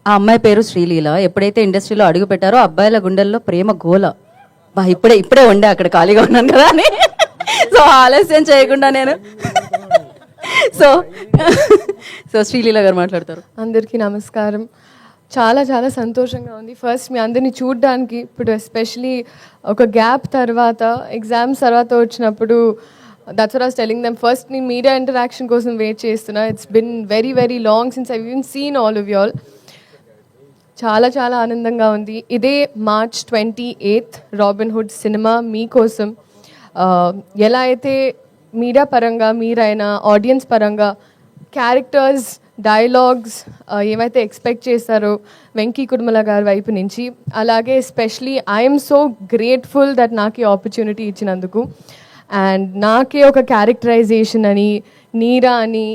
ఆ అమ్మాయి పేరు శ్రీలీల. ఎప్పుడైతే ఇండస్ట్రీలో అడుగు పెట్టారో అబ్బాయిల గుండెల్లో ప్రేమ గోల. బా ఇప్పుడే ఉండే అక్కడ ఖాళీగా ఉన్నాను కదా అని. సో ఆలస్యం చేయకుండా నేను సో సో శ్రీలీల గారు మాట్లాడతారు. అందరికీ నమస్కారం. చాలా చాలా సంతోషంగా ఉంది. ఫస్ట్ మీ అందరినీ చూడడానికి, ఇప్పుడు ఎస్పెషలీ ఒక గ్యాప్ తర్వాత, ఎగ్జామ్స్ తర్వాత వచ్చినప్పుడు, that's what I was telling them. First నేను మీడియా ఇంటరాక్షన్ కోసం వెయిట్ చేస్తున్నా. It's been very very long since I even seen all of you all. చాలా చాలా ఆనందంగా ఉంది. ఇదే March 28 రాబిన్హుడ్ సినిమా మీకోసం. ఎలా అయితే మీడియా పరంగా మీరైనా, ఆడియన్స్ పరంగా క్యారెక్టర్స్, డైలాగ్స్ ఏమైతే ఎక్స్పెక్ట్ చేస్తారో వెంకీ కుడుమల గారి వైపు నుంచి, అలాగే especially I'm so grateful that నాకు ఈ ఆపర్చునిటీ ఇచ్చినందుకు. అండ్ నాకే ఒక క్యారెక్టరైజేషన్ అని, నీరా అని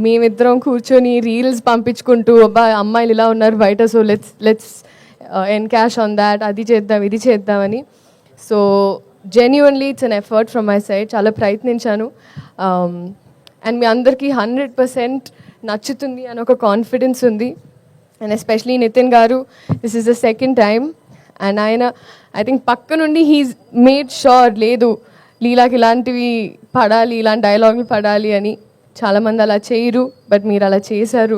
మేమిద్దరం కూర్చొని రీల్స్ పంపించుకుంటూ, అబ్బా అమ్మాయిలు ఇలా ఉన్నారు బయట, so let's encash on that, అది చేద్దాం ఇది చేద్దామని. So genuinely it's an effort from my side. చాలా ప్రయత్నించాను. అండ్ మీ అందరికీ 100% నచ్చుతుంది అని ఒక కాన్ఫిడెన్స్ ఉంది. అండ్ ఎస్పెషలీ నితిన్ గారు, this is the second time. And ఆయన ఐ థింక్ పక్క నుండి హీస్ మేడ్ షూర్, లేదు లీలాకి ఇలాంటివి పడాలి, ఇలాంటి డైలాగులు పడాలి అని. చాలామంది అలా చేయరు, బట్ మీరు అలా చేశారు.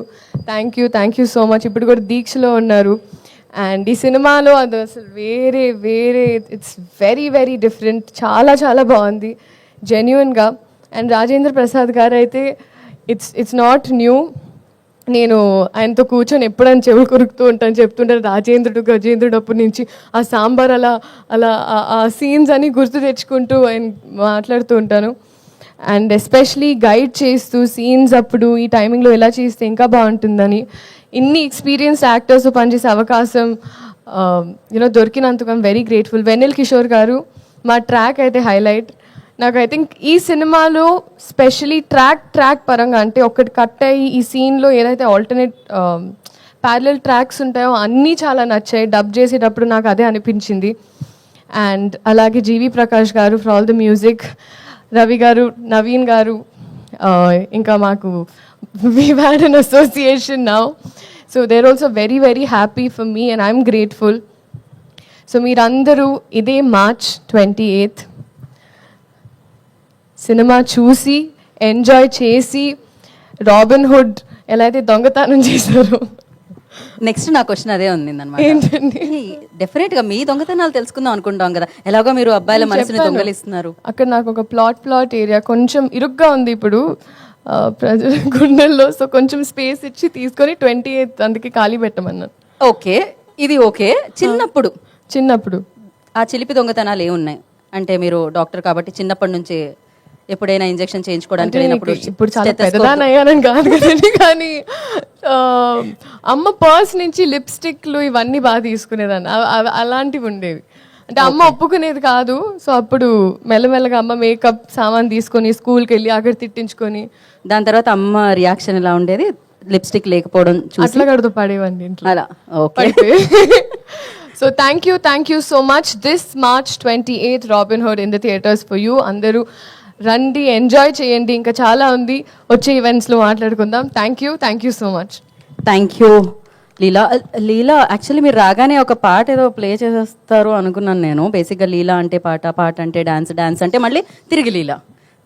Thank you so much. ఇప్పుడు కూడా దీక్షలో ఉన్నారు. అండ్ ఈ సినిమాలో అది అసలు వేరే ఇట్స్ వెరీ వెరీ డిఫరెంట్. చాలా చాలా బాగుంది జెన్యున్గా. అండ్ రాజేంద్ర ప్రసాద్ గారు అయితే ఇట్స్ నాట్ న్యూ. నేను ఆయనతో కూర్చొని ఎప్పుడైనా చెవులు కొరుకుతూ ఉంటాను, చెప్తుంటారు గజేంద్రుడు అప్పటి నుంచి ఆ సాంబార్ అలా అలా ఆ సీన్స్ అని గుర్తు తెచ్చుకుంటూ ఆయన మాట్లాడుతూ ఉంటాను. అండ్ ఎస్పెషలీ గైడ్ చేస్తూ సీన్స్ అప్పుడు ఈ టైమింగ్లో ఎలా చేస్తే ఇంకా బాగుంటుందని, ఇన్ని ఎక్స్పీరియన్స్డ్ యాక్టర్స్ పనిచేసే అవకాశం దొరికినందుకు I'm very grateful. Vennela Kishore గారు మా ట్రాక్ అయితే హైలైట్. నాకు ఐ థింక్ ఈ సినిమాలో స్పెషలీ ట్రాక్ పరంగా, అంటే ఒకటి కట్ అయ్యి ఈ సీన్లో ఏదైతే ఆల్టర్నేట్ ప్యారలల్ ట్రాక్స్ ఉంటాయో అన్నీ చాలా నచ్చాయి. డబ్ చేసేటప్పుడు నాకు అదే అనిపించింది. అండ్ అలాగే జీవి ప్రకాష్ గారు for all the music, Ravi గారు, నవీన్ గారు, ఇంకా మాకు we've had an association now, so they're also very very happy for me and I'm grateful. So మీరందరూ ఇదే March 28 సినిమా చూసి ఎంజాయ్ చేసి, రాబిన్హుడ్ ఎలా అయితే దొంగతనం చేశారో, నెక్స్ట్ నా క్వశ్చన్ అదే ఉంది అనమాట. ఏంటండి, డెఫినెట్ గా మీ దొంగతనాలు తెలుసుకుందాం అనుకుంటాం కదా, ఎలాగో మీరు అబ్బాయిల మనసుని దొంగలిస్తున్నారు. అక్కడ నాకు ఒక ప్లాట్ ఏరియా కొంచెం ఇరుగ్గా ఉంది ఇప్పుడు ప్రజల గుండెల్లో. సో కొంచెం స్పేస్ ఇచ్చి తీసుకొని 28 అందుకే ఖాళీ పెట్టమన్నాను. ఓకే, ఇది ఓకే. చిన్నప్పుడు ఆ చిలిపి దొంగతనాలు ఏమున్నాయి అంటే, మీరు డాక్టర్ కాబట్టి చిన్నప్పటి నుంచి ఎప్పుడైనా ఇంజెక్షన్ చేయించుకోవడానికి ఇప్పుడు చాలా పెద్దదాన్ని అయ్యానని కాదు కదండి, కానీ అమ్మ పర్స్ నుంచి లిప్స్టిక్లు ఇవన్నీ బాగా తీసుకునేదాన్ని. అలాంటివి ఉండేవి. అంటే అమ్మ ఒప్పుకునేది కాదు. సో అప్పుడు మెల్లమెల్లగా అమ్మ మేకప్ సామాన్ తీసుకొని స్కూల్కి వెళ్ళి అక్కడ తిట్టించుకొని, దాని తర్వాత అమ్మ రియాక్షన్ ఎలా ఉండేది, లిప్స్టిక్ లేకపోవడం చూసి అట్లా కడుతూ పడేవండి ఇంట్లో అలా. Okay. So thank you so much. This March 28 Robinhood in the theatres for you. అందరూ రండి, ఎంజాయ్ చేయండి. ఇంకా చాలా ఉంది, వచ్చే ఈవెంట్స్లో మాట్లాడుకుందాం. Thank you so much. Thank you Leela. Actually మీరు రాగానే ఒక పాట ఏదో ప్లే చేసేస్తారు అనుకున్నాను నేను. బేసిక్గా లీలా అంటే పాట అంటే డాన్స్ అంటే మళ్ళీ తిరిగి లీలా.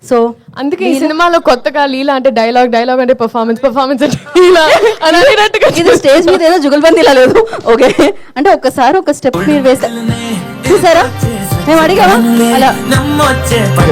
సో అందుకే ఈ సినిమాలో కొత్తగా లీలా అంటే డైలాగ్ అంటే పర్ఫార్మెన్స్ అంటే లీలా అనేటట్టుగా. ఇది స్టేజ్ మీద ఏదో జుగల్బందీలా లేదు. ఓకే, అంటే ఒక్కసారి ఒక స్టెప్ మీరు వేస్తే చూసారా, మేము అడిగామా అలా.